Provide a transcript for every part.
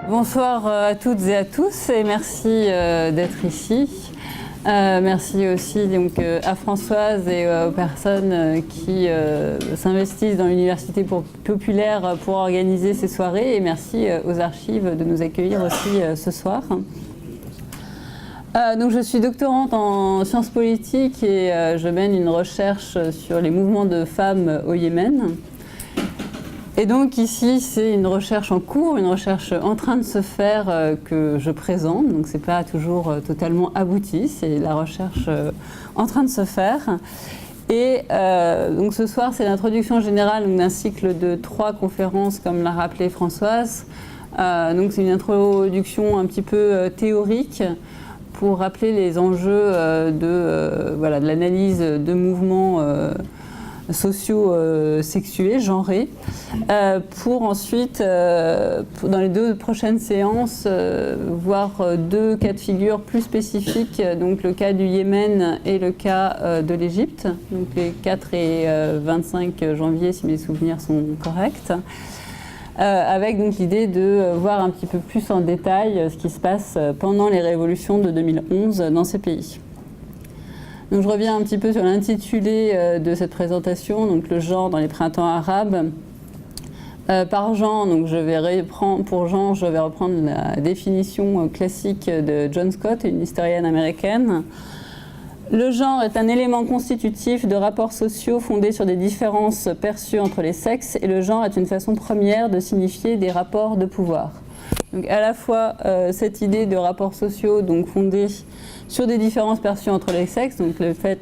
Bonsoir à toutes et à tous et merci d'être ici. Merci aussi donc, à Françoise et aux personnes qui s'investissent dans l'université populaire pour organiser ces soirées, et merci aux archives de nous accueillir aussi ce soir. Donc je suis doctorante en sciences politiques et je mène une recherche sur les mouvements de femmes au Yémen. Et donc ici, c'est une recherche en cours, une recherche en train de se faire que je présente. Donc c'est pas toujours totalement abouti, c'est la recherche en train de se faire. Et donc ce soir, c'est l'introduction générale d'un cycle de 3 conférences, comme l'a rappelé Françoise. Donc c'est une introduction un petit peu théorique pour rappeler les enjeux de l'analyse de mouvements sociaux sexués, genrés, pour ensuite, dans les 2 prochaines séances, voir 2 cas de figure plus spécifiques, donc le cas du Yémen et le cas de l'Égypte, donc les 4 et 25 janvier, si mes souvenirs sont corrects, avec donc l'idée de voir un petit peu plus en détail ce qui se passe pendant les révolutions de 2011 dans ces pays. Donc je reviens un petit peu sur l'intitulé de cette présentation, donc le genre dans les printemps arabes. Par genre, donc pour genre, je vais reprendre la définition classique de John Scott, une historienne américaine. Le genre est un élément constitutif de rapports sociaux fondés sur des différences perçues entre les sexes, et le genre est une façon première de signifier des rapports de pouvoir. Donc à la fois cette idée de rapports sociaux donc fondés sur des différences perçues entre les sexes, donc le fait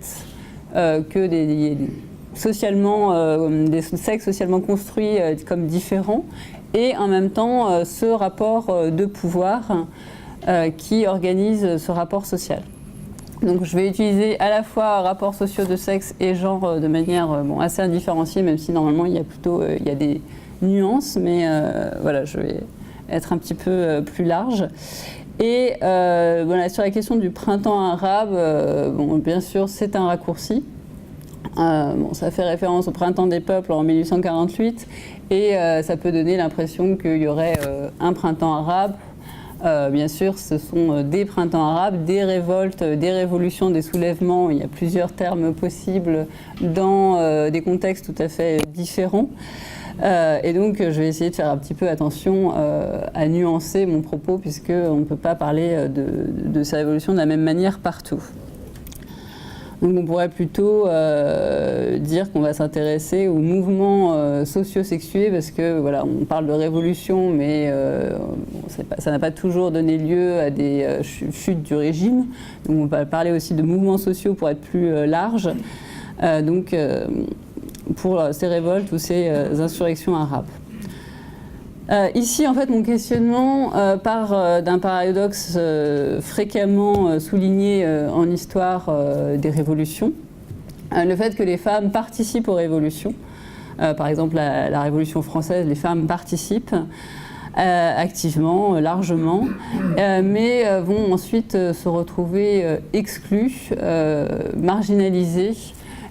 que des sexes socialement construits comme différents, et en même temps ce rapport de pouvoir qui organise ce rapport social. Donc je vais utiliser à la fois rapports sociaux de sexe et genre de manière assez indifférenciée, même si normalement il y a des nuances, mais voilà, je vais être un petit peu plus large. Et sur la question du printemps arabe, bien sûr c'est un raccourci. Ça fait référence au printemps des peuples en 1848 et ça peut donner l'impression qu'il y aurait un printemps arabe. Bien sûr, ce sont des printemps arabes, des révoltes, des révolutions, des soulèvements. Il y a plusieurs termes possibles dans des contextes tout à fait différents. Et donc, je vais essayer de faire un petit peu attention à nuancer mon propos, puisqu'on ne peut pas parler de ces révolutions de la même manière partout. Donc, on pourrait plutôt dire qu'on va s'intéresser aux mouvements socio-sexués, parce que voilà, on parle de révolution, mais ça n'a pas toujours donné lieu à des chutes du régime. Donc, on va parler aussi de mouvements sociaux pour être plus large. Pour ces révoltes ou ces insurrections arabes. Ici, en fait, mon questionnement part d'un paradoxe fréquemment souligné en histoire des révolutions. Le fait que les femmes participent aux révolutions. Par exemple, la Révolution française, les femmes participent activement, largement, mais vont ensuite se retrouver exclues, marginalisées.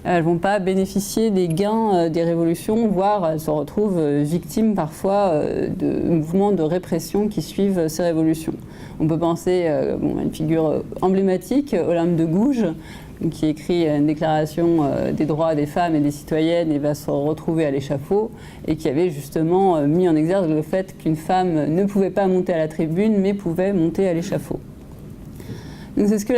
Elles ne vont pas bénéficier des gains des révolutions, voire elles se retrouvent victimes parfois de mouvements de répression qui suivent ces révolutions. On peut penser à une figure emblématique, Olympe de Gouges, qui écrit une déclaration des droits des femmes et des citoyennes et va se retrouver à l'échafaud, et qui avait justement mis en exergue le fait qu'une femme ne pouvait pas monter à la tribune, mais pouvait monter à l'échafaud. C'est ce que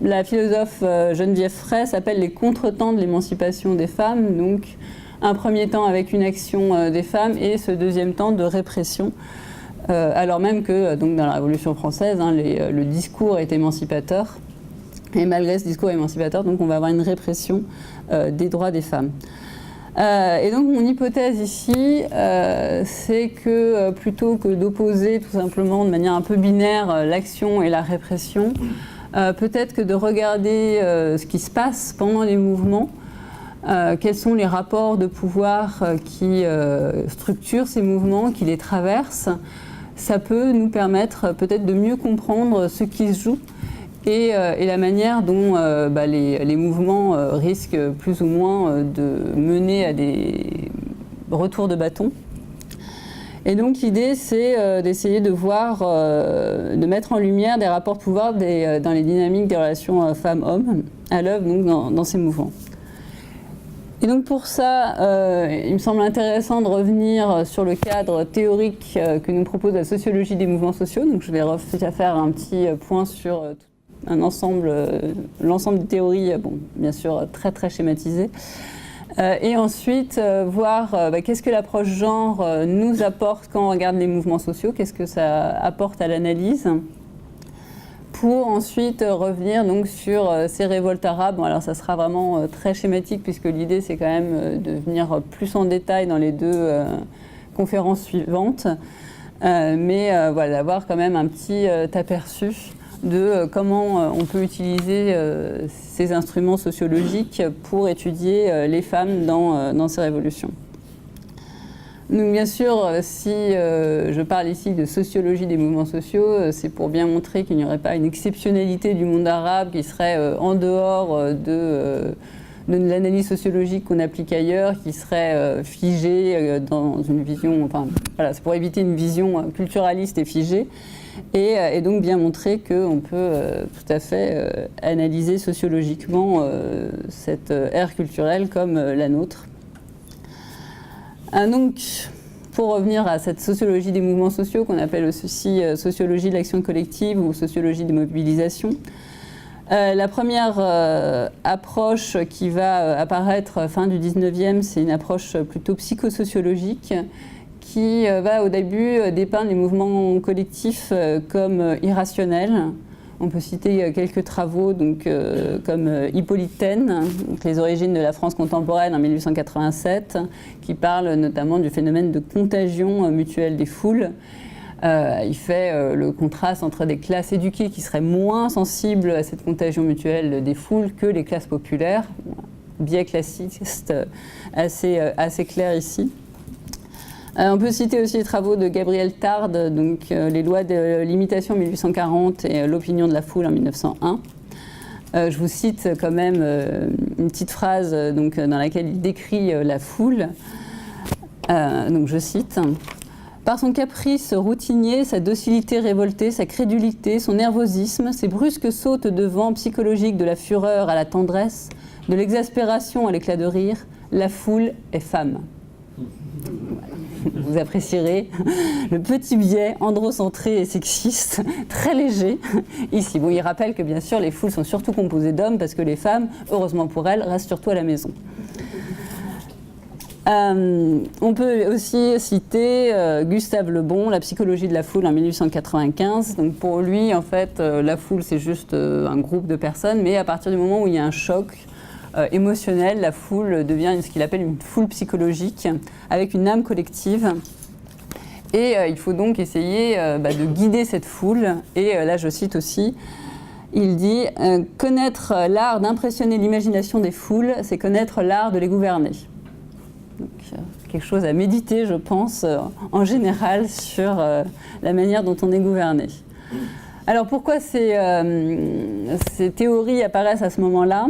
la philosophe Geneviève Fraisse appelle les contretemps de l'émancipation des femmes, donc un premier temps avec une action des femmes et ce deuxième temps de répression, alors même que donc, dans la Révolution française, le discours est émancipateur, et malgré ce discours émancipateur, donc, on va avoir une répression des droits des femmes. Et donc mon hypothèse ici, c'est que plutôt que d'opposer tout simplement de manière un peu binaire l'action et la répression, peut-être que de regarder ce qui se passe pendant les mouvements, quels sont les rapports de pouvoir qui structurent ces mouvements, qui les traversent, ça peut nous permettre peut-être de mieux comprendre ce qui se joue et la manière dont les mouvements risquent plus ou moins de mener à des retours de bâton. Et donc l'idée, c'est d'essayer de voir, de mettre en lumière des rapports de pouvoir dans les dynamiques des relations femmes-hommes à l'œuvre dans ces mouvements. Et donc pour ça, il me semble intéressant de revenir sur le cadre théorique que nous propose la sociologie des mouvements sociaux. Donc je vais faire un petit point sur l'ensemble des théories, bon, bien sûr très très schématisées. Et ensuite, voir qu'est-ce que l'approche genre nous apporte quand on regarde les mouvements sociaux, qu'est-ce que ça apporte à l'analyse, pour ensuite revenir donc sur ces révoltes arabes. Bon, alors ça sera vraiment très schématique, puisque l'idée c'est quand même de venir plus en détail dans les deux conférences suivantes, mais voilà, d'avoir quand même un petit aperçu de comment on peut utiliser ces instruments sociologiques pour étudier les femmes dans ces révolutions. Donc bien sûr, si je parle ici de sociologie des mouvements sociaux, c'est pour bien montrer qu'il n'y aurait pas une exceptionnalité du monde arabe qui serait en dehors de l'analyse sociologique qu'on applique ailleurs, qui serait figée dans une vision, enfin voilà, c'est pour éviter une vision culturaliste et figée. Et donc bien montrer qu'on peut tout à fait analyser sociologiquement cette ère culturelle comme la nôtre. Donc, pour revenir à cette sociologie des mouvements sociaux qu'on appelle aussi sociologie de l'action collective ou sociologie des mobilisations, la première approche qui va apparaître fin du 19e, c'est une approche plutôt psychosociologique qui va au début dépeindre les mouvements collectifs comme irrationnels. On peut citer quelques travaux comme Hippolyte Taine, les origines de la France contemporaine en 1887, qui parle notamment du phénomène de contagion mutuelle des foules. Il fait le contraste entre des classes éduquées qui seraient moins sensibles à cette contagion mutuelle des foules que les classes populaires. Biais classiciste assez clair ici. On peut citer aussi les travaux de Gabriel Tarde, donc les lois de l'imitation en 1840 et l'opinion de la foule en 1901. Je vous cite quand même une petite phrase dans laquelle il décrit la foule. Donc je cite. Par son caprice routinier, sa docilité révoltée, sa crédulité, son nervosisme, ses brusques sautes de vent psychologiques de la fureur à la tendresse, de l'exaspération à l'éclat de rire, la foule est femme. Vous apprécierez le petit biais androcentré et sexiste, très léger, ici. Bon, il rappelle que bien sûr les foules sont surtout composées d'hommes parce que les femmes, heureusement pour elles, restent surtout à la maison. On peut aussi citer Gustave Le Bon, La psychologie de la foule en 1895. Donc pour lui, en fait, la foule c'est juste un groupe de personnes, mais à partir du moment où il y a un choc émotionnel, la foule devient ce qu'il appelle une foule psychologique, avec une âme collective. Et il faut donc essayer de guider cette foule. Et là, je cite aussi, il dit « Connaître l'art d'impressionner l'imagination des foules, c'est connaître l'art de les gouverner ». Donc, quelque chose à méditer, je pense, en général, sur la manière dont on est gouverné. Alors, pourquoi ces théories apparaissent à ce moment-là ?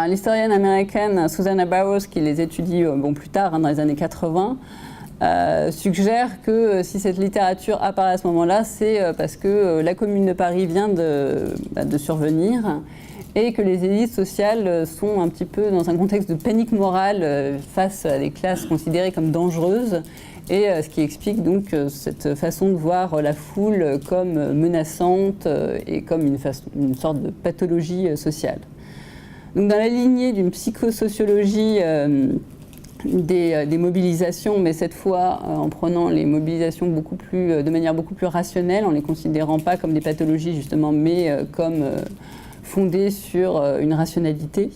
L'historienne américaine Susanna Bowers, qui les étudie plus tard, dans les années 80, suggère que si cette littérature apparaît à ce moment-là, c'est parce que la Commune de Paris vient de survenir et que les élites sociales sont un petit peu dans un contexte de panique morale face à des classes considérées comme dangereuses, et ce qui explique donc cette façon de voir la foule comme menaçante et comme une sorte de pathologie sociale. Donc dans la lignée d'une psychosociologie des mobilisations, mais cette fois en prenant les mobilisations de manière beaucoup plus rationnelle, en ne les considérant pas comme des pathologies justement, mais comme fondées sur une rationalité.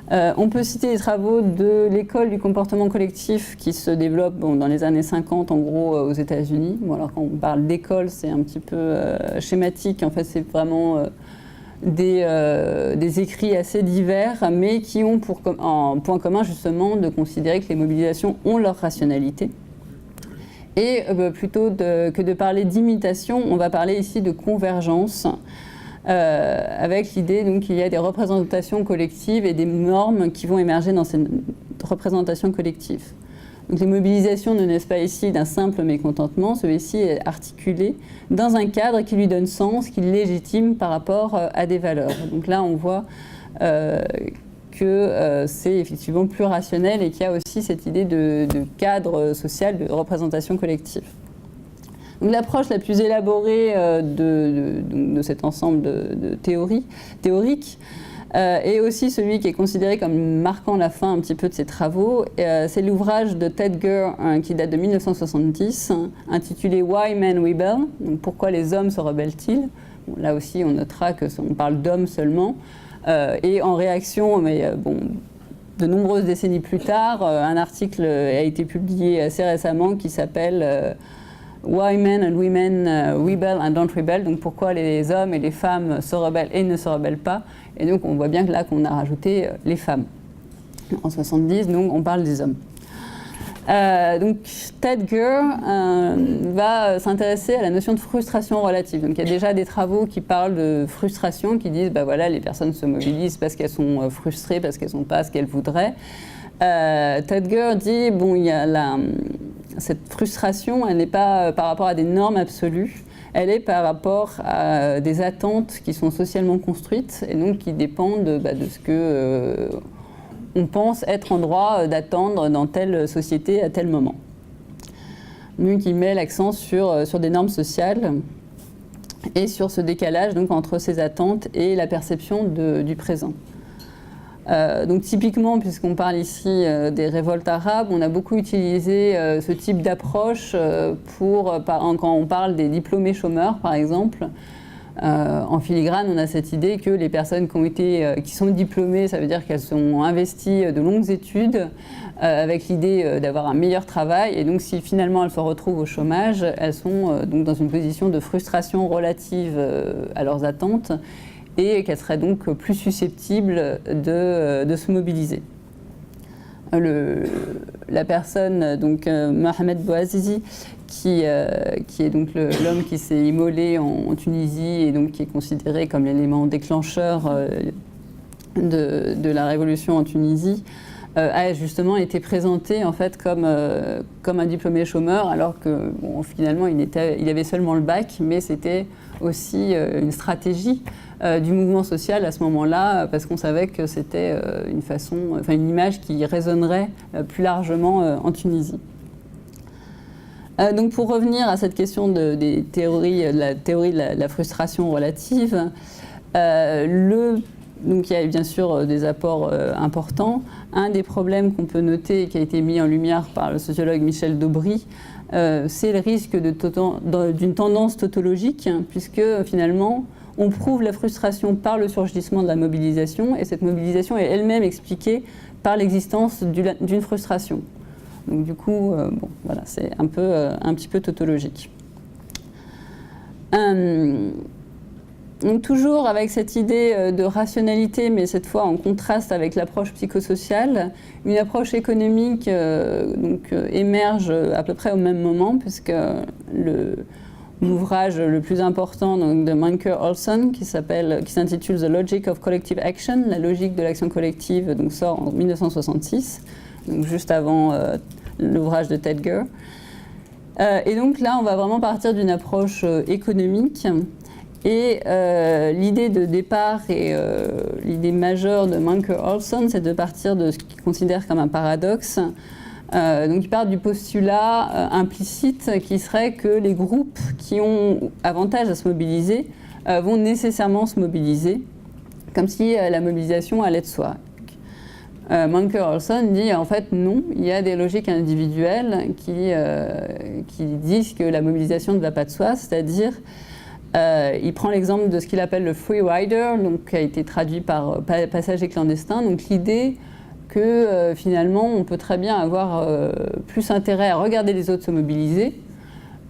On peut citer les travaux de l'école du comportement collectif qui se développe dans les années 50 en gros aux États-Unis. Bon, alors quand on parle d'école, c'est un petit peu schématique, en fait c'est vraiment des écrits assez divers, mais qui ont en point commun justement de considérer que les mobilisations ont leur rationalité. Et plutôt que de parler d'imitation, on va parler ici de convergence, avec l'idée qu'il y a des représentations collectives et des normes qui vont émerger dans ces représentations collectives. Donc les mobilisations ne naissent pas ici d'un simple mécontentement, celui-ci est articulé dans un cadre qui lui donne sens, qui le légitime par rapport à des valeurs. Donc là, on voit que c'est effectivement plus rationnel et qu'il y a aussi cette idée de cadre social, de représentation collective. Donc l'approche la plus élaborée de cet ensemble de théories théoriques et aussi celui qui est considéré comme marquant la fin un petit peu de ses travaux, c'est l'ouvrage de Ted Gurr qui date de 1970, intitulé Why Men Rebel, donc pourquoi les hommes se rebellent-ils. Bon, là aussi on notera qu'on parle d'hommes seulement, et en réaction, de nombreuses décennies plus tard, un article a été publié assez récemment qui s'appelle Why Men and Women Rebel and Don't Rebel, donc pourquoi les hommes et les femmes se rebellent et ne se rebellent pas. Et donc on voit bien que là qu'on a rajouté les femmes. En 70, donc on parle des hommes. Donc Ted Gurr va s'intéresser à la notion de frustration relative. Donc il y a déjà des travaux qui parlent de frustration, qui disent les personnes se mobilisent parce qu'elles sont frustrées, parce qu'elles n'ont pas ce qu'elles voudraient. Ted Gurr dit il y a cette frustration, elle n'est pas par rapport à des normes absolues, elle est par rapport à des attentes qui sont socialement construites et donc qui dépendent de ce que on pense être en droit d'attendre dans telle société à tel moment. Donc il met l'accent sur des normes sociales et sur ce décalage donc, entre ces attentes et la perception du présent. Donc typiquement, puisqu'on parle ici des révoltes arabes, on a beaucoup utilisé ce type d'approche quand on parle des diplômés chômeurs, par exemple. En filigrane, on a cette idée que les personnes qui sont diplômées, ça veut dire qu'elles ont investi de longues études avec l'idée d'avoir un meilleur travail. Et donc, si finalement elles se retrouvent au chômage, elles sont donc dans une position de frustration relative à leurs attentes et qu'elles seraient donc plus susceptibles de se mobiliser. La personne, donc Mohamed Bouazizi, qui est donc l'homme qui s'est immolé en Tunisie et donc qui est considéré comme l'élément déclencheur de la révolution en Tunisie, a justement été présenté en fait comme un diplômé chômeur, alors que finalement il avait seulement le bac, mais c'était aussi une stratégie du mouvement social à ce moment-là, parce qu'on savait que c'était une image qui résonnerait plus largement en Tunisie. Donc pour revenir à cette question de la théorie de la frustration relative, donc il y a bien sûr des apports importants. Un des problèmes qu'on peut noter et qui a été mis en lumière par le sociologue Michel Daubry, c'est le risque d'une tendance tautologique, puisque finalement on prouve la frustration par le surgissement de la mobilisation, et cette mobilisation est elle-même expliquée par l'existence d'une frustration. Donc du coup, c'est un petit peu tautologique. Donc toujours avec cette idée de rationalité, mais cette fois en contraste avec l'approche psychosociale, une approche économique émerge à peu près au même moment, puisque l'ouvrage le plus important de Mancur Olson, qui s'intitule The Logic of Collective Action, la logique de l'action collective, donc sort en 1966, donc juste avant l'ouvrage de Ted Gurr. Et donc là, on va vraiment partir d'une approche économique. Et l'idée de départ et l'idée majeure de Mancur Olson, c'est de partir de ce qu'il considère comme un paradoxe. Donc il part du postulat implicite qui serait que les groupes qui ont avantage à se mobiliser vont nécessairement se mobiliser, comme si la mobilisation allait de soi. Mancur Olson dit en fait non, il y a des logiques individuelles qui disent que la mobilisation ne va pas de soi, c'est-à-dire il prend l'exemple de ce qu'il appelle le free rider, donc qui a été traduit par passager clandestin, donc l'idée que finalement on peut très bien avoir plus intérêt à regarder les autres se mobiliser,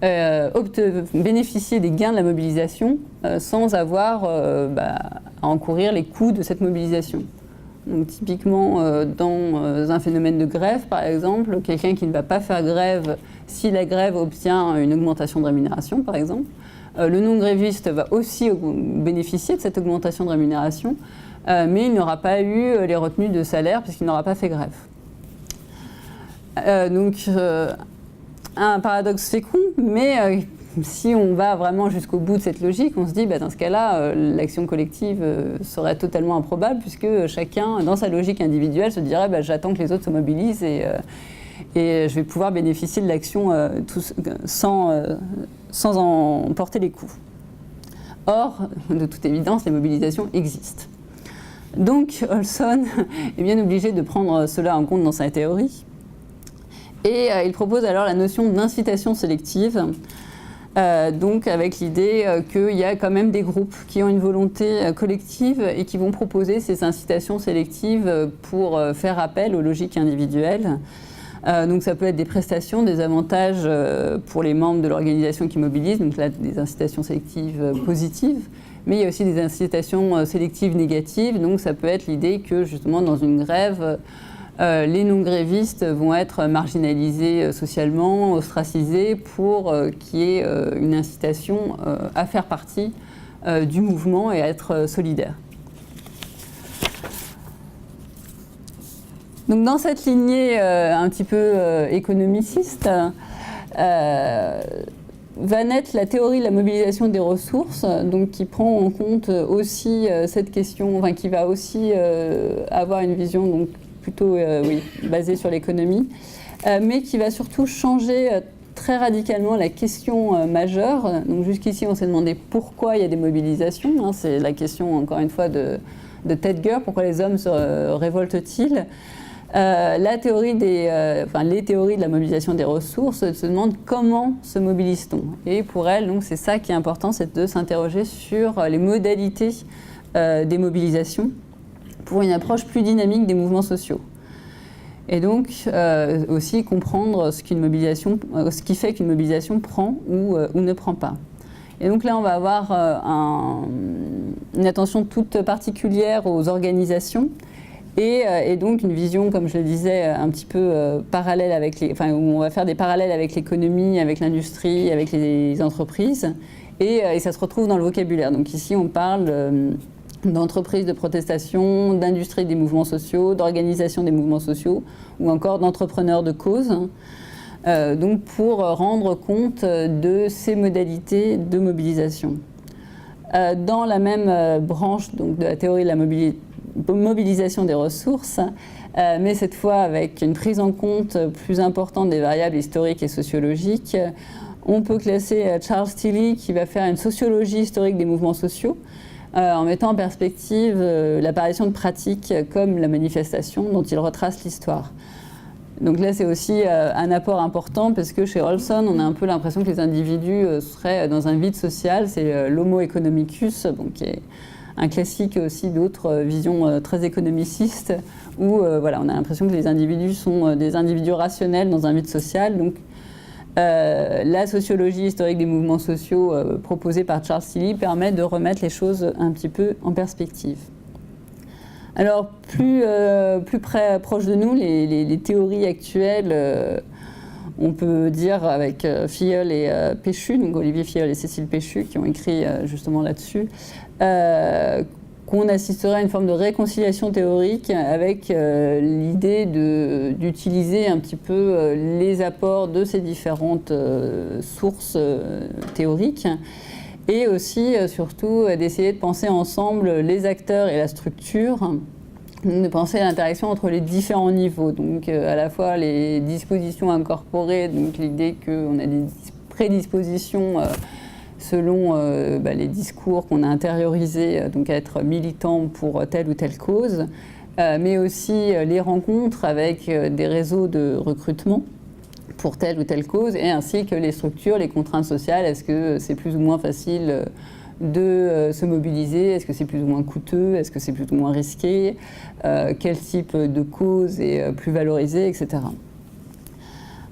bénéficier des gains de la mobilisation sans avoir à encourir les coûts de cette mobilisation. Donc typiquement dans un phénomène de grève par exemple, quelqu'un qui ne va pas faire grève si la grève obtient une augmentation de rémunération par exemple, le non-gréviste va aussi bénéficier de cette augmentation de rémunération, mais il n'aura pas eu les retenues de salaire puisqu'il n'aura pas fait grève. Un paradoxe fécond, mais si on va vraiment jusqu'au bout de cette logique, on se dit, dans ce cas-là, l'action collective serait totalement improbable, puisque chacun, dans sa logique individuelle, se dirait, j'attends que les autres se mobilisent et je vais pouvoir bénéficier de l'action sans en porter les coûts. Or, de toute évidence, les mobilisations existent. Donc, Olson est bien obligé de prendre cela en compte dans sa théorie. Et il propose alors la notion d'incitation sélective, donc avec l'idée qu'il y a quand même des groupes qui ont une volonté collective et qui vont proposer ces incitations sélectives pour faire appel aux logiques individuelles. Donc ça peut être des prestations, des avantages pour les membres de l'organisation qui mobilisent, donc là des incitations sélectives positives, mais il y a aussi des incitations sélectives négatives, donc ça peut être l'idée que justement dans une grève, les non-grévistes vont être marginalisés socialement, ostracisés pour qu'il y ait une incitation à faire partie du mouvement et à être solidaire. Donc dans cette lignée un petit peu économiciste, va naître la théorie de la mobilisation des ressources, donc qui prend en compte aussi cette question, qui va aussi avoir une vision donc, plutôt basée sur l'économie, mais qui va surtout changer très radicalement la question majeure. Donc jusqu'ici, on s'est demandé pourquoi il y a des mobilisations. C'est la question, encore une fois, de Tedger, pourquoi les hommes se révoltent-ils. Les théories de la mobilisation des ressources se demandent comment se mobilise-t-on. Et pour elles, donc, c'est ça qui est important, c'est de s'interroger sur les modalités des mobilisations pour une approche plus dynamique des mouvements sociaux. Et donc aussi comprendre ce qui fait qu'une mobilisation prend ou ne prend pas. Et donc là, on va avoir une attention toute particulière aux organisations et donc une vision, comme je le disais, un petit peu parallèle où on va faire des parallèles avec l'économie, avec l'industrie, avec les entreprises, et ça se retrouve dans le vocabulaire. Donc ici, on parle d'entreprises de protestation, d'industrie des mouvements sociaux, d'organisation des mouvements sociaux, ou encore d'entrepreneurs de cause, donc pour rendre compte de ces modalités de mobilisation. Dans la même branche donc, de la théorie de la mobilisation des ressources, mais cette fois avec une prise en compte plus importante des variables historiques et sociologiques, on peut classer Charles Tilly qui va faire une sociologie historique des mouvements sociaux, en mettant en perspective l'apparition de pratiques comme la manifestation dont il retrace l'histoire. Donc là, c'est aussi un apport important parce que chez Olson, on a un peu l'impression que les individus seraient dans un vide social. C'est l'homo economicus, donc, qui est un classique aussi d'autres visions très économicistes, où on a l'impression que les individus sont des individus rationnels dans un vide social. Donc, la sociologie historique des mouvements sociaux proposée par Charles Tilly permet de remettre les choses un petit peu en perspective. Alors, plus proche de nous, les théories actuelles, on peut dire avec Filleul et Péchu, donc Olivier Filleul et Cécile Péchu, qui ont écrit justement là-dessus, qu'on assisterait à une forme de réconciliation théorique avec l'idée d'utiliser un petit peu les apports de ces différentes sources théoriques et aussi, surtout, d'essayer de penser ensemble les acteurs et la structure, de penser à l'interaction entre les différents niveaux, donc à la fois les dispositions incorporées, donc l'idée qu'on a des prédispositions selon les discours qu'on a intériorisés, donc à être militants pour telle ou telle cause, mais aussi les rencontres avec des réseaux de recrutement pour telle ou telle cause, et ainsi que les structures, les contraintes sociales. Est-ce que c'est plus ou moins facile de se mobiliser? Est-ce que c'est plus ou moins coûteux? Est-ce que c'est plus ou moins risqué? Quel type de cause est plus valorisé, etc.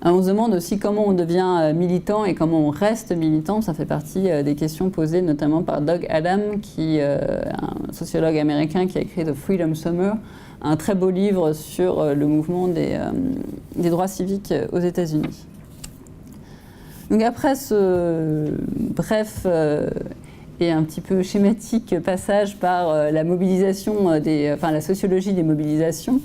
On se demande aussi comment on devient militant et comment on reste militant. Ça fait partie des questions posées notamment par Doug Adam, un sociologue américain qui a écrit The Freedom Summer, un très beau livre sur le mouvement des droits civiques aux États-Unis. Donc après ce bref et un petit peu schématique passage par la mobilisation, la sociologie des mobilisations,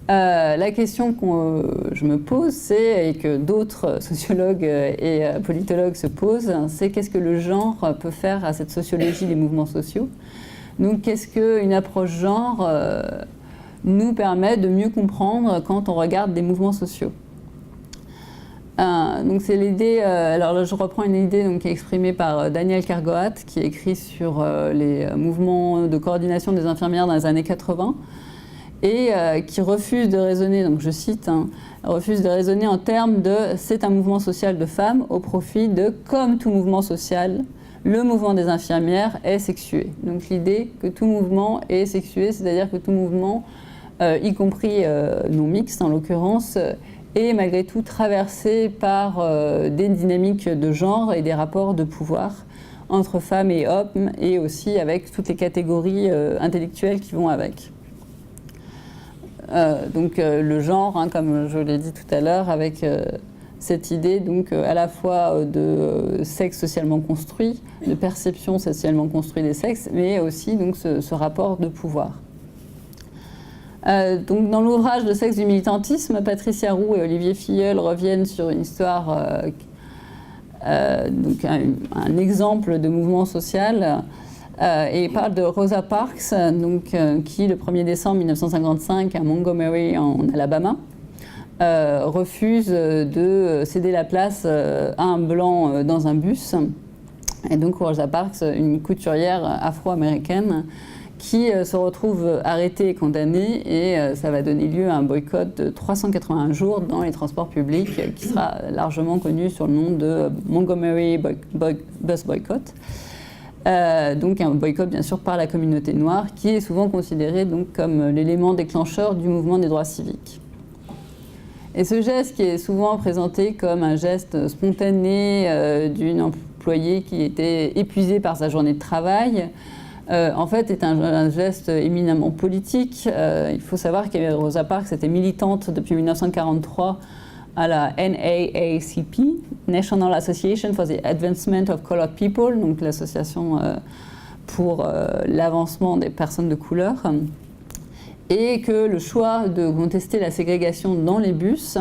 La question que je me pose, et que d'autres sociologues et politologues se posent, c'est qu'est-ce que le genre peut faire à cette sociologie des mouvements sociaux? Donc qu'est-ce qu'une approche genre nous permet de mieux comprendre quand on regarde des mouvements sociaux? Donc c'est l'idée, alors là je reprends une idée donc, qui est exprimée par Daniel Kergoat, qui écrit sur les mouvements de coordination des infirmières dans les années 80, et qui refuse de raisonner, donc je cite, refuse de raisonner en termes de « c'est un mouvement social de femmes » au profit de « comme tout mouvement social, le mouvement des infirmières est sexué ». Donc l'idée que tout mouvement est sexué, c'est-à-dire que tout mouvement, y compris non mixte en l'occurrence, est malgré tout traversé par des dynamiques de genre et des rapports de pouvoir entre femmes et hommes, et aussi avec toutes les catégories intellectuelles qui vont avec. Donc le genre, comme je l'ai dit tout à l'heure, avec cette idée donc, à la fois de sexe socialement construit, de perception socialement construite des sexes, mais aussi donc, ce rapport de pouvoir. Donc, dans l'ouvrage Le sexe du militantisme, Patricia Roux et Olivier Filleul reviennent sur une histoire, donc un exemple de mouvement social, et parlent de Rosa Parks, donc, qui, le 1er décembre 1955, à Montgomery, en Alabama, refuse de céder la place à un blanc dans un bus. Et donc, Rosa Parks, une couturière afro-américaine, qui se retrouve arrêtée et condamnée, et ça va donner lieu à un boycott de 381 jours dans les transports publics, qui sera largement connu sur le nom de Montgomery Bus Boycott. Donc un boycott bien sûr par la communauté noire, qui est souvent considéré donc comme l'élément déclencheur du mouvement des droits civiques. Et ce geste, qui est souvent présenté comme un geste spontané d'une employée qui était épuisée par sa journée de travail, en fait est un geste éminemment politique. Il faut savoir que Rosa Parks était militante depuis 1943 à la NAACP, National Association for the Advancement of Colored People, donc l'association pour l'avancement des personnes de couleur, et que le choix de contester la ségrégation dans les bus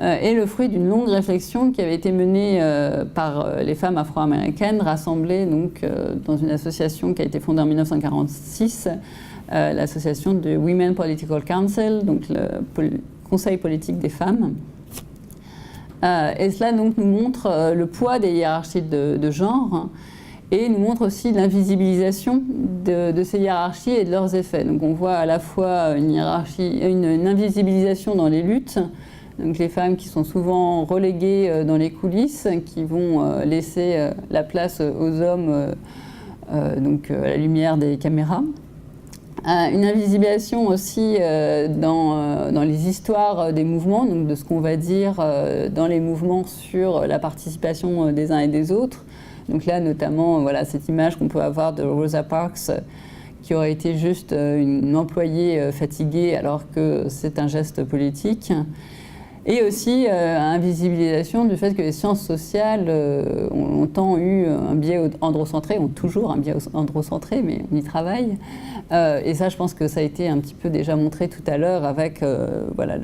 est le fruit d'une longue réflexion qui avait été menée par les femmes afro-américaines rassemblées donc, dans une association qui a été fondée en 1946, l'association de Women Political Council, donc le Conseil politique des femmes. Et cela donc, nous montre le poids des hiérarchies de genre, et nous montre aussi l'invisibilisation de ces hiérarchies et de leurs effets. Donc on voit à la fois une invisibilisation dans les luttes, donc les femmes qui sont souvent reléguées dans les coulisses, qui vont laisser la place aux hommes donc, à la lumière des caméras. Une invisibilisation aussi dans les histoires des mouvements, donc de ce qu'on va dire dans les mouvements sur la participation des uns et des autres. Donc là, notamment, voilà, cette image qu'on peut avoir de Rosa Parks, qui aurait été juste une employée fatiguée alors que c'est un geste politique. Et aussi invisibilisation du fait que les sciences sociales ont longtemps eu un biais androcentré, ont toujours un biais androcentré, mais on y travaille. Et ça, je pense que ça a été un petit peu déjà montré tout à l'heure avec voilà,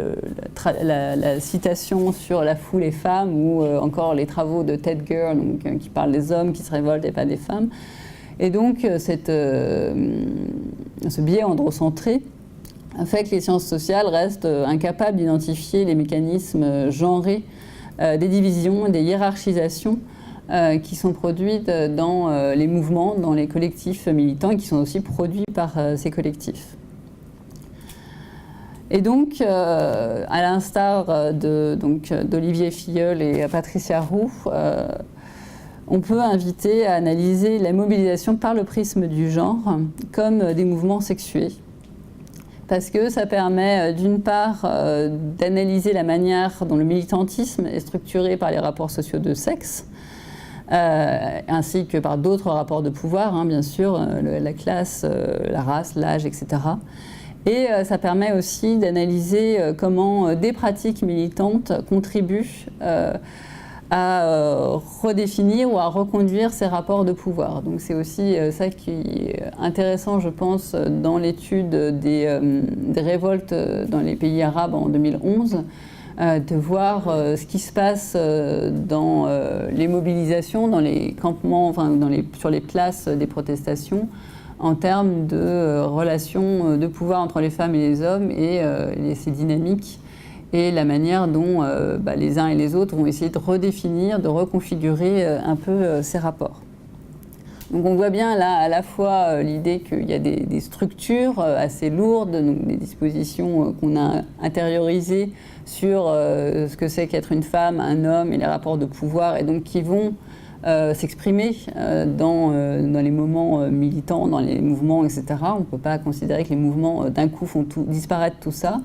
la citation sur la foule et femmes, ou encore les travaux de Ted Gurr, donc, qui parlent des hommes qui se révoltent et pas des femmes. Et donc, ce biais androcentré fait que les sciences sociales restent incapables d'identifier les mécanismes genrés des divisions, des hiérarchisations qui sont produites dans les mouvements, dans les collectifs militants, et qui sont aussi produits par ces collectifs. Et donc, à l'instar d'Olivier Filleul et Patricia Roux, on peut inviter à analyser la mobilisation par le prisme du genre comme des mouvements sexués. Parce que ça permet d'une part d'analyser la manière dont le militantisme est structuré par les rapports sociaux de sexe, ainsi que par d'autres rapports de pouvoir, hein, bien sûr, la classe, la race, l'âge, etc. Et ça permet aussi d'analyser comment des pratiques militantes contribuent redéfinir ou à reconduire ces rapports de pouvoir. Donc c'est aussi ça qui est intéressant, je pense, dans l'étude des révoltes dans les pays arabes en 2011, de voir ce qui se passe dans les mobilisations, dans les campements, enfin, sur les places des protestations, en termes de relations de pouvoir entre les femmes et les hommes et ces dynamiques et la manière dont les uns et les autres vont essayer de redéfinir, de reconfigurer un peu ces rapports. Donc on voit bien là à la fois l'idée qu'il y a des structures assez lourdes, donc des dispositions qu'on a intériorisées sur ce que c'est qu'être une femme, un homme et les rapports de pouvoir, et donc qui vont s'exprimer dans les moments militants, dans les mouvements, etc. On ne peut pas considérer que les mouvements d'un coup font disparaître tout ça.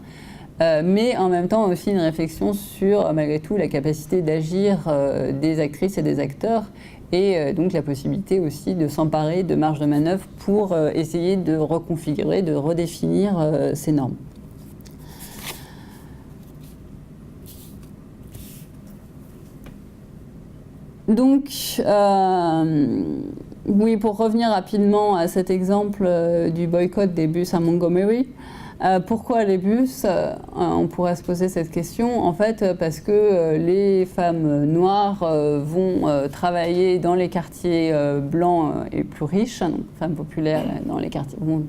Mais en même temps aussi une réflexion sur, malgré tout, la capacité d'agir des actrices et des acteurs et donc la possibilité aussi de s'emparer de marge de manœuvre pour essayer de reconfigurer, de redéfinir ces normes. Donc, oui, pour revenir rapidement à cet exemple du boycott des bus à Montgomery, pourquoi les bus? On pourrait se poser cette question. En fait, parce que les femmes noires vont travailler dans les quartiers blancs et plus riches, donc femmes populaires dans les quartiers, vont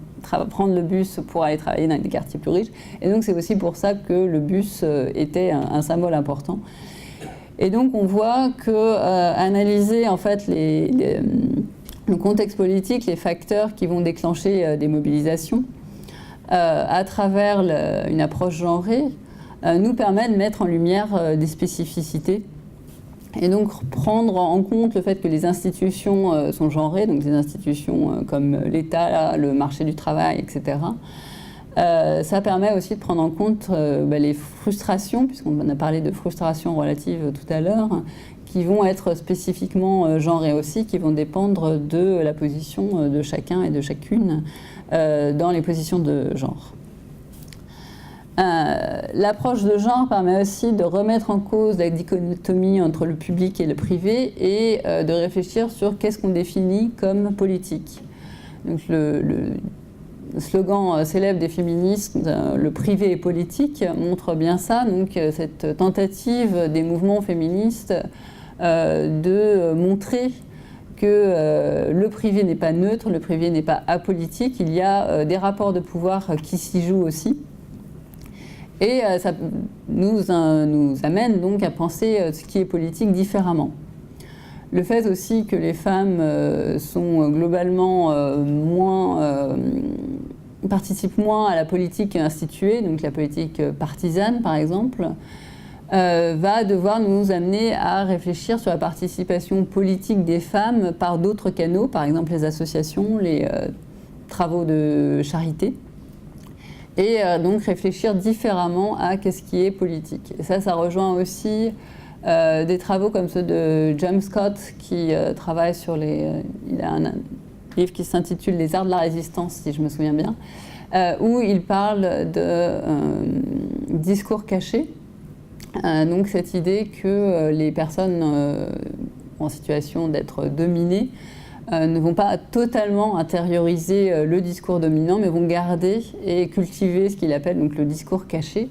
prendre le bus pour aller travailler dans des quartiers plus riches. Et donc c'est aussi pour ça que le bus était un symbole important. Et donc on voit que analyser en fait le contexte politique, les facteurs qui vont déclencher des mobilisations, à travers une approche genrée, nous permet de mettre en lumière des spécificités et donc prendre en compte le fait que les institutions sont genrées, donc des institutions comme l'État, le marché du travail, etc. Ça permet aussi de prendre en compte les frustrations, puisqu'on a parlé de frustrations relatives tout à l'heure, qui vont être spécifiquement genrées aussi, qui vont dépendre de la position de chacun et de chacune dans les positions de genre. L'approche de genre permet aussi de remettre en cause la dichotomie entre le public et le privé et de réfléchir sur qu'est-ce qu'on définit comme politique. Donc le slogan célèbre des féministes, le privé est politique, montre bien ça, donc cette tentative des mouvements féministes de montrer que le privé n'est pas neutre, le privé n'est pas apolitique, il y a des rapports de pouvoir qui s'y jouent aussi. Et ça nous amène donc à penser ce qui est politique différemment. Le fait aussi que les femmes sont globalement participent moins à la politique instituée, donc la politique partisane par exemple, va devoir nous amener à réfléchir sur la participation politique des femmes par d'autres canaux, par exemple les associations, les travaux de charité, et donc réfléchir différemment à qu'est-ce qui est politique. Et ça rejoint aussi des travaux comme ceux de James Scott qui travaille sur il a un livre qui s'intitule « Les arts de la résistance », si je me souviens bien, où il parle de discours cachés. Donc cette idée que les personnes en situation d'être dominées ne vont pas totalement intérioriser le discours dominant, mais vont garder et cultiver ce qu'il appelle donc le discours caché,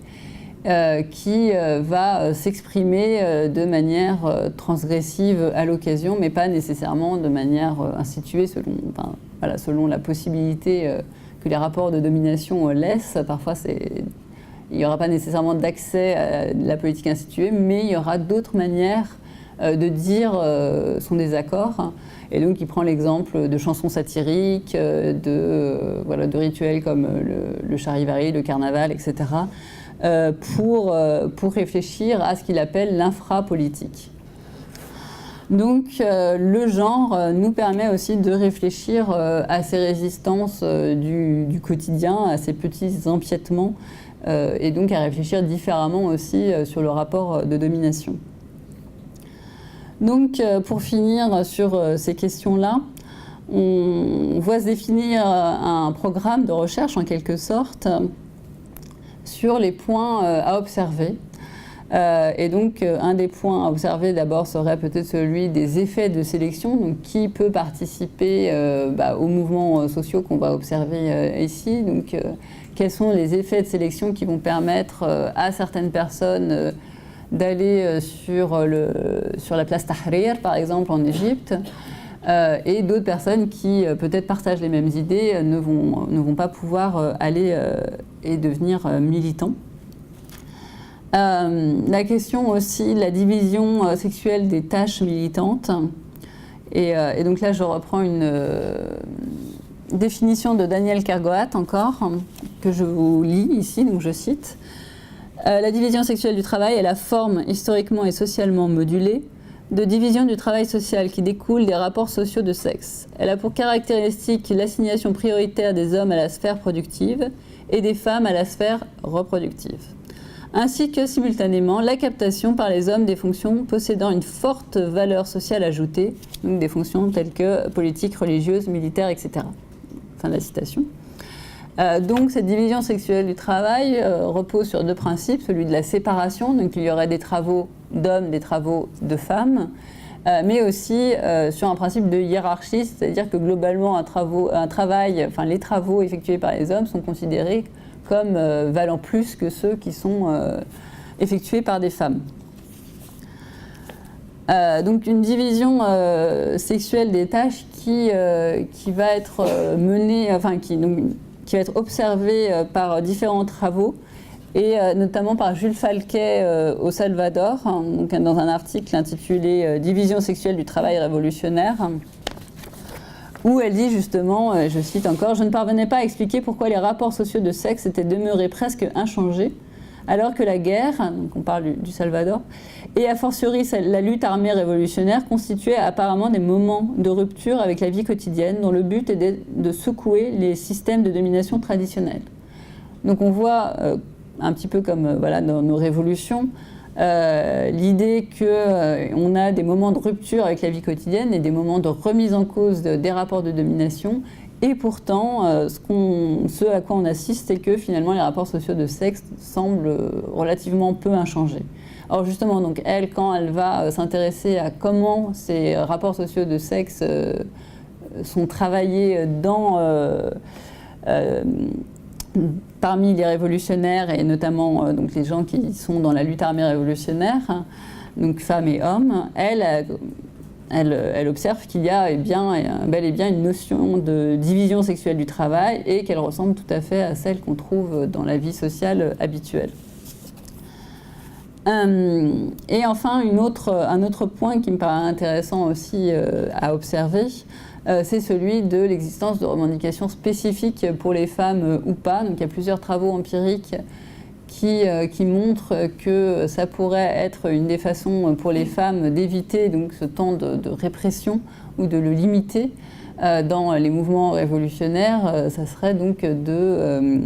qui va s'exprimer de manière transgressive à l'occasion, mais pas nécessairement de manière instituée selon la possibilité que les rapports de domination laissent. Parfois, il n'y aura pas nécessairement d'accès à la politique instituée, mais il y aura d'autres manières de dire son désaccord. Et donc, il prend l'exemple de chansons satiriques, de rituels comme le charivari, le carnaval, etc., pour réfléchir à ce qu'il appelle l'infrapolitique. Donc, le genre nous permet aussi de réfléchir à ces résistances du quotidien, à ces petits empiètements, et donc à réfléchir différemment aussi sur le rapport de domination. Donc, pour finir sur ces questions-là, on voit se définir un programme de recherche en quelque sorte sur les points à observer Et donc, un des points à observer d'abord serait peut-être celui des effets de sélection, donc qui peut participer aux mouvements sociaux qu'on va observer ici. Donc, quels sont les effets de sélection qui vont permettre à certaines personnes d'aller sur la place Tahrir, par exemple, en Égypte, et d'autres personnes qui peut-être partagent les mêmes idées ne vont pas pouvoir aller et devenir militants. La question aussi de la division sexuelle des tâches militantes. Et donc là, je reprends une définition de Daniel Kergoat encore, que je vous lis ici, donc je cite. La division sexuelle du travail est la forme historiquement et socialement modulée de division du travail social qui découle des rapports sociaux de sexe. Elle a pour caractéristique l'assignation prioritaire des hommes à la sphère productive et des femmes à la sphère reproductive, ainsi que simultanément la captation par les hommes des fonctions possédant une forte valeur sociale ajoutée, donc des fonctions telles que politiques, religieuses, militaires, etc. Fin de la citation. Donc cette division sexuelle du travail repose sur deux principes, celui de la séparation, donc il y aurait des travaux d'hommes, des travaux de femmes, mais aussi sur un principe de hiérarchie, c'est-à-dire que globalement les travaux effectués par les hommes sont considérés comme valant plus que ceux qui sont effectués par des femmes. Donc une division sexuelle des tâches qui va être menée, qui va être observée par différents travaux, et notamment par Jules Falquet au Salvador, donc dans un article intitulé « Division sexuelle du travail révolutionnaire », où elle dit justement, je cite encore, « Je ne parvenais pas à expliquer pourquoi les rapports sociaux de sexe étaient demeurés presque inchangés, alors que la guerre, donc on parle du Salvador, et a fortiori la lutte armée révolutionnaire constituaient apparemment des moments de rupture avec la vie quotidienne dont le but est de secouer les systèmes de domination traditionnels. » Donc on voit, un petit peu comme dans nos révolutions, l'idée qu'on a des moments de rupture avec la vie quotidienne et des moments de remise en cause des rapports de domination. Et pourtant, ce à quoi on assiste, c'est que finalement les rapports sociaux de sexe semblent relativement peu inchangés. Alors justement, donc elle, quand elle va s'intéresser à comment ces rapports sociaux de sexe sont travaillés parmi les révolutionnaires et notamment donc les gens qui sont dans la lutte armée révolutionnaire, donc femmes et hommes, elle observe qu'il y a bel et bien une notion de division sexuelle du travail et qu'elle ressemble tout à fait à celle qu'on trouve dans la vie sociale habituelle. Et enfin, un autre point qui me paraît intéressant aussi à observer, c'est celui de l'existence de revendications spécifiques pour les femmes ou pas. Donc il y a plusieurs travaux empiriques qui montrent que ça pourrait être une des façons pour les femmes d'éviter donc ce temps de répression ou de le limiter dans les mouvements révolutionnaires. Ça serait donc de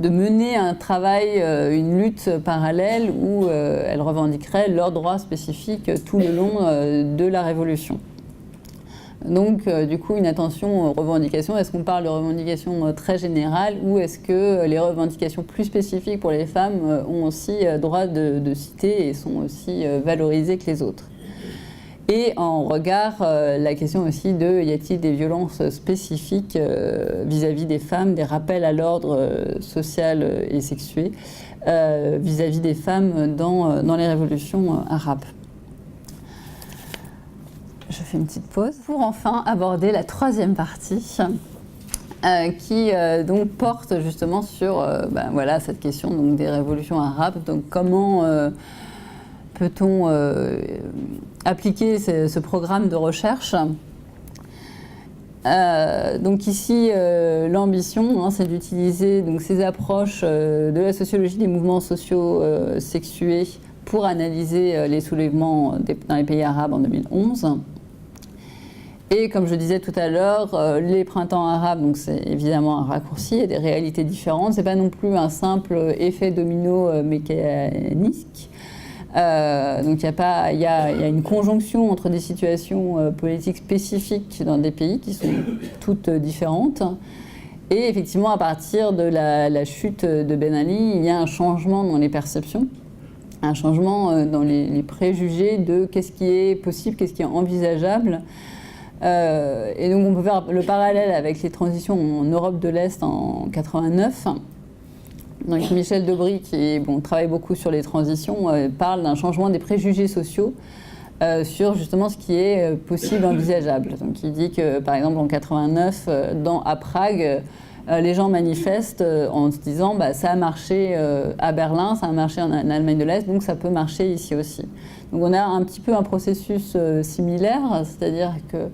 mener un travail, une lutte parallèle où elles revendiqueraient leurs droits spécifiques tout le long de la Révolution. Donc, du coup, une attention aux revendications. Est-ce qu'on parle de revendications très générales ou est-ce que les revendications plus spécifiques pour les femmes ont aussi droit de citer et sont aussi valorisées que les autres? Et en regard, la question aussi de y a-t-il des violences spécifiques vis-à-vis des femmes, des rappels à l'ordre social et sexué vis-à-vis des femmes dans les révolutions arabes. Je fais une petite pause pour enfin aborder la troisième partie qui donc porte justement sur cette question donc, des révolutions arabes. Donc comment peut-on appliquer ce programme de recherche? Donc ici, l'ambition, c'est d'utiliser donc, ces approches de la sociologie des mouvements sociaux sexués pour analyser les soulèvements dans les pays arabes en 2011. Et comme je disais tout à l'heure, les printemps arabes, donc c'est évidemment un raccourci, il y a des réalités différentes. C'est pas non plus un simple effet domino mécanique. Donc il y a une conjonction entre des situations politiques spécifiques dans des pays qui sont toutes différentes. Et effectivement, à partir de la chute de Ben Ali, il y a un changement dans les perceptions. un changement dans les préjugés de qu'est-ce qui est possible, qu'est-ce qui est envisageable. Et donc on peut faire le parallèle avec les transitions en Europe de l'Est en 89. Donc Michel Debré, qui travaille beaucoup sur les transitions, parle d'un changement des préjugés sociaux sur justement ce qui est possible, envisageable. Donc il dit que par exemple en 89, à Prague, les gens manifestent en se disant ça a marché à Berlin, ça a marché en Allemagne de l'Est, donc ça peut marcher ici aussi. Donc on a un petit peu un processus similaire, c'est-à-dire que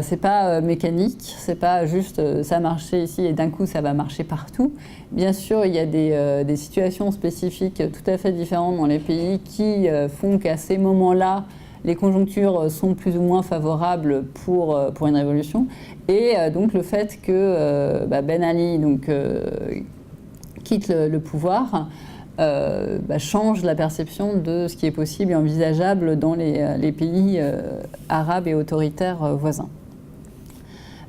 c'est pas mécanique, c'est pas juste ça a marché ici et d'un coup ça va marcher partout. Bien sûr, il y a des situations spécifiques tout à fait différentes dans les pays qui font qu'à ces moments-là, les conjonctures sont plus ou moins favorables pour une révolution. Et donc le fait que Ben Ali quitte le pouvoir change la perception de ce qui est possible et envisageable dans les pays arabes et autoritaires voisins.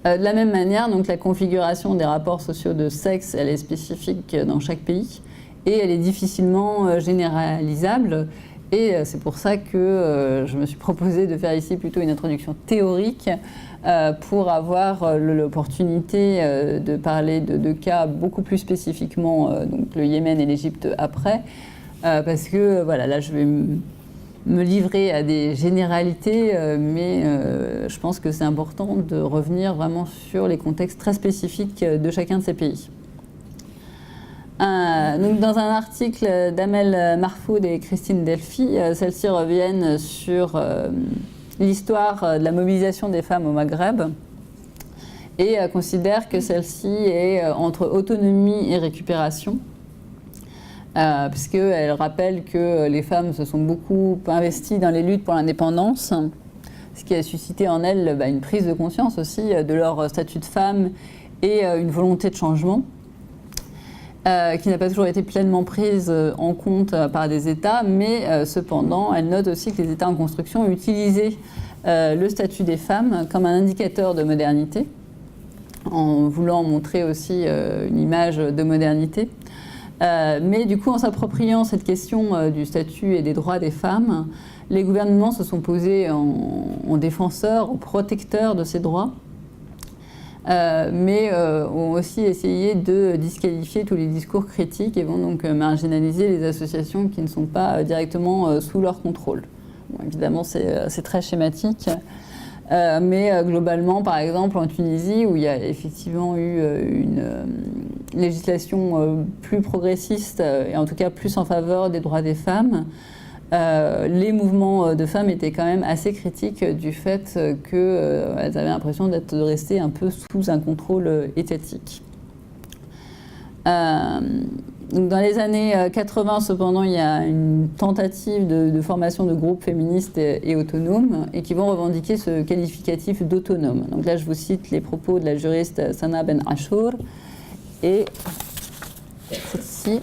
De la même manière, donc, la configuration des rapports sociaux de sexe, elle est spécifique dans chaque pays et elle est difficilement généralisable. Et c'est pour ça que je me suis proposé de faire ici plutôt une introduction théorique pour avoir l'opportunité de parler de deux cas beaucoup plus spécifiquement, donc le Yémen et l'Égypte après, parce que voilà, là je vais me livrer à des généralités, mais je pense que c'est important de revenir vraiment sur les contextes très spécifiques de chacun de ces pays. Donc dans un article d'Amel Mahfoud et Christine Delphi, celles-ci reviennent sur l'histoire de la mobilisation des femmes au Maghreb et considèrent que celle-ci est entre autonomie et récupération, puisqu'elles rappellent que les femmes se sont beaucoup investies dans les luttes pour l'indépendance, ce qui a suscité en elles une prise de conscience aussi de leur statut de femme et une volonté de changement. Qui n'a pas toujours été pleinement prise en compte par des États, mais cependant, elle note aussi que les États en construction ont utilisé le statut des femmes comme un indicateur de modernité, en voulant montrer aussi une image de modernité. Mais du coup, en s'appropriant cette question du statut et des droits des femmes, les gouvernements se sont posés en défenseurs, en protecteurs de ces droits. Mais ont aussi essayé de disqualifier tous les discours critiques et vont donc marginaliser les associations qui ne sont pas directement sous leur contrôle. Bon, évidemment, c'est très schématique, mais globalement, par exemple, en Tunisie, où il y a effectivement eu une législation plus progressiste, et en tout cas plus en faveur des droits des femmes, les mouvements de femmes étaient quand même assez critiques du fait qu'elles avaient l'impression de rester un peu sous un contrôle étatique. Donc dans les années 80, cependant, il y a une tentative de formation de groupes féministes et autonomes et qui vont revendiquer ce qualificatif d'autonome. Donc là, je vous cite les propos de la juriste Sana Ben Achour et celle-ci,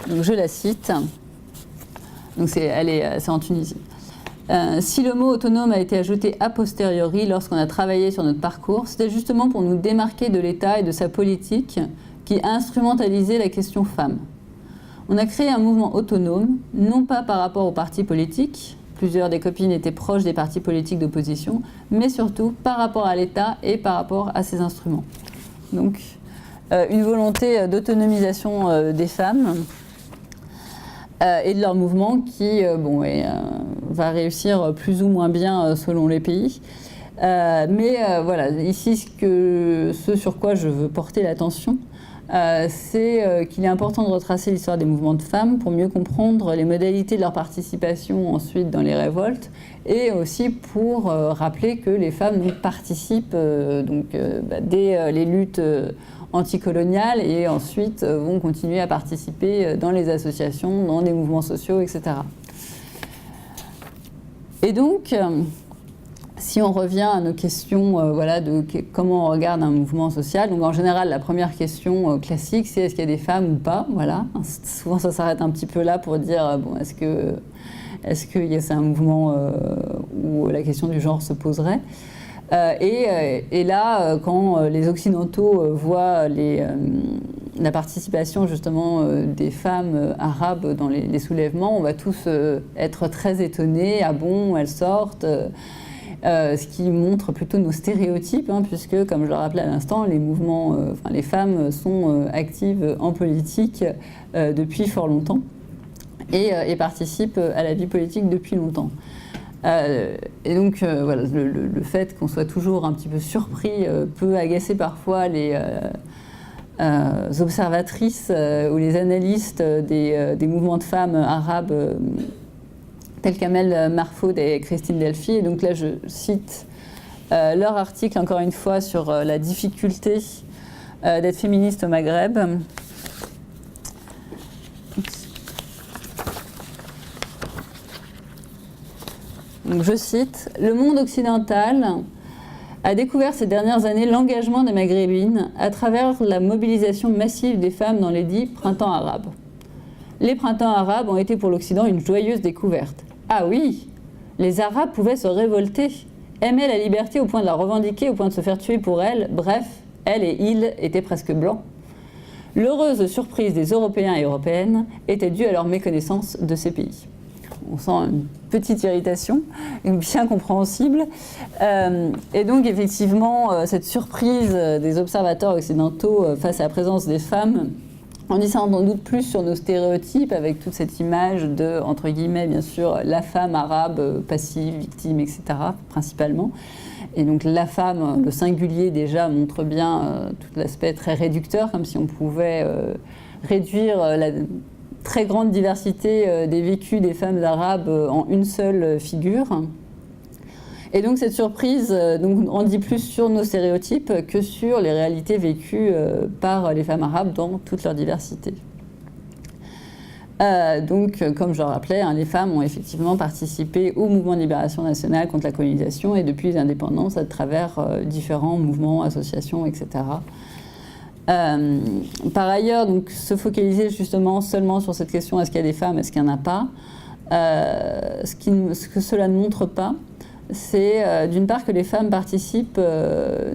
donc je la cite. Donc c'est en Tunisie. Si le mot autonome a été ajouté a posteriori lorsqu'on a travaillé sur notre parcours, c'était justement pour nous démarquer de l'État et de sa politique qui a instrumentalisé la question femme. On a créé un mouvement autonome, non pas par rapport aux partis politiques, plusieurs des copines étaient proches des partis politiques d'opposition, mais surtout par rapport à l'État et par rapport à ses instruments. Donc une volonté d'autonomisation des femmes et de leur mouvement qui va réussir plus ou moins bien selon les pays. Mais voilà, ici ce sur quoi je veux porter l'attention, c'est qu'il est important de retracer l'histoire des mouvements de femmes pour mieux comprendre les modalités de leur participation ensuite dans les révoltes et aussi pour rappeler que les femmes participent dès les luttes anticoloniales et ensuite vont continuer à participer dans les associations, dans des mouvements sociaux, etc. Et donc, si on revient à nos questions de comment on regarde un mouvement social, donc en général, la première question classique, c'est est-ce qu'il y a des femmes ou pas, voilà. Souvent, ça s'arrête un petit peu là pour dire, est-ce que c'est un mouvement où la question du genre se poserait. Et là, quand les Occidentaux voient la participation justement des femmes arabes dans les soulèvements, on va tous être très étonnés. Ah bon, elles sortent ce qui montre plutôt nos stéréotypes, puisque, comme je le rappelais à l'instant, les femmes sont actives en politique depuis fort longtemps et participent à la vie politique depuis longtemps. Et donc, voilà, le fait qu'on soit toujours un petit peu surpris peut agacer parfois les observatrices ou les analystes des mouvements de femmes arabes tels qu'Amel Marfoud et Christine Delphi. Et donc là, je cite leur article, encore une fois, sur la difficulté d'être féministe au Maghreb. Donc je cite, « Le monde occidental a découvert ces dernières années l'engagement des Maghrébines à travers la mobilisation massive des femmes dans les dits printemps arabes. Les printemps arabes ont été pour l'Occident une joyeuse découverte. Ah oui, les Arabes pouvaient se révolter, aimaient la liberté au point de la revendiquer, au point de se faire tuer pour elle. Bref, elle et il étaient presque blancs. L'heureuse surprise des Européens et Européennes était due à leur méconnaissance de ces pays. » On sent une petite irritation, bien compréhensible. Et donc, effectivement, cette surprise des observateurs occidentaux face à la présence des femmes, on dit ça sans doute plus sur nos stéréotypes, avec toute cette image de, entre guillemets, bien sûr, la femme arabe passive, victime, etc., principalement. Et donc, la femme, le singulier déjà, montre bien tout l'aspect très réducteur, comme si on pouvait réduire la très grande diversité des vécus des femmes arabes en une seule figure. Et donc cette surprise en dit plus sur nos stéréotypes que sur les réalités vécues par les femmes arabes dans toute leur diversité. Donc, comme je le rappelais, les femmes ont effectivement participé au mouvement de libération nationale contre la colonisation et depuis l'indépendance à travers différents mouvements, associations, etc. Par ailleurs, donc, se focaliser justement seulement sur cette question est-ce qu'il y a des femmes, est-ce qu'il n'y en a pas, ce que cela ne montre pas, c'est d'une part que les femmes participent,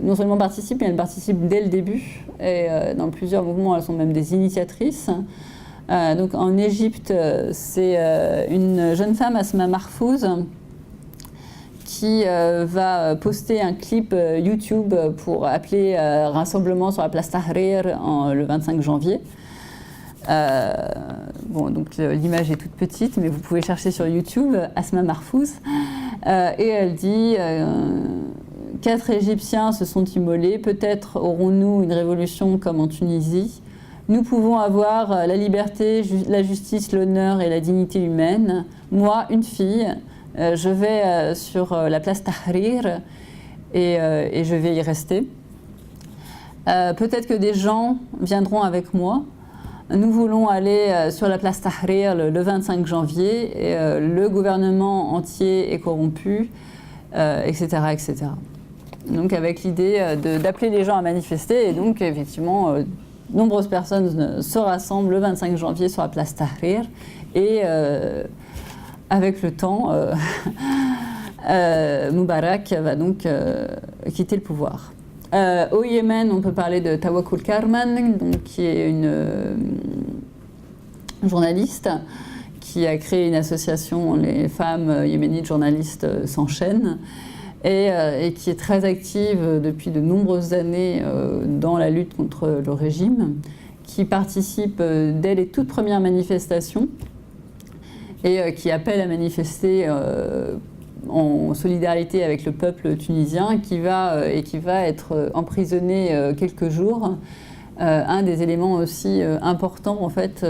non seulement participent, mais elles participent dès le début. Et dans plusieurs mouvements, elles sont même des initiatrices. Donc en Égypte, c'est une jeune femme, Asma Mahfouz, qui va poster un clip YouTube pour appeler rassemblement sur la place Tahrir le 25 janvier. Bon, donc l'image est toute petite, mais vous pouvez chercher sur YouTube Asma Mahfouz. Et elle dit 4 Égyptiens se sont immolés, peut-être aurons-nous une révolution comme en Tunisie. Nous pouvons avoir la liberté, la justice, l'honneur et la dignité humaine. Moi, une fille, je vais sur la place Tahrir et je vais y rester. Peut-être que des gens viendront avec moi. Nous voulons aller sur la place Tahrir le 25 janvier et le gouvernement entier est corrompu, etc., etc. Donc avec l'idée d'appeler les gens à manifester et donc effectivement nombreuses personnes se rassemblent le 25 janvier sur la place Tahrir et avec le temps Moubarak va donc quitter le pouvoir. Au Yémen, on peut parler de Tawakkul Karman, donc, qui est une journaliste qui a créé une association, les femmes yéménites journalistes s'enchaînent, et qui est très active depuis de nombreuses années dans la lutte contre le régime, qui participe dès les toutes premières manifestations et qui appelle à manifester en solidarité avec le peuple tunisien qui va être emprisonné quelques jours. Un des éléments aussi importants en fait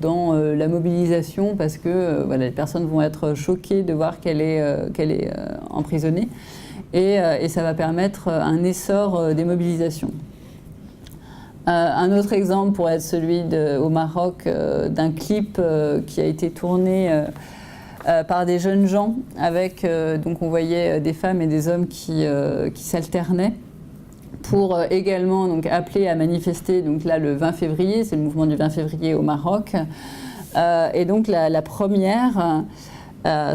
dans la mobilisation parce que voilà, les personnes vont être choquées de voir qu'elle est emprisonnée et ça va permettre un essor des mobilisations. Un autre exemple pourrait être celui au Maroc d'un clip qui a été tourné par des jeunes gens avec, donc on voyait des femmes et des hommes qui s'alternaient pour également donc, appeler à manifester, donc là le 20 février, c'est le mouvement du 20 février au Maroc. Et donc la première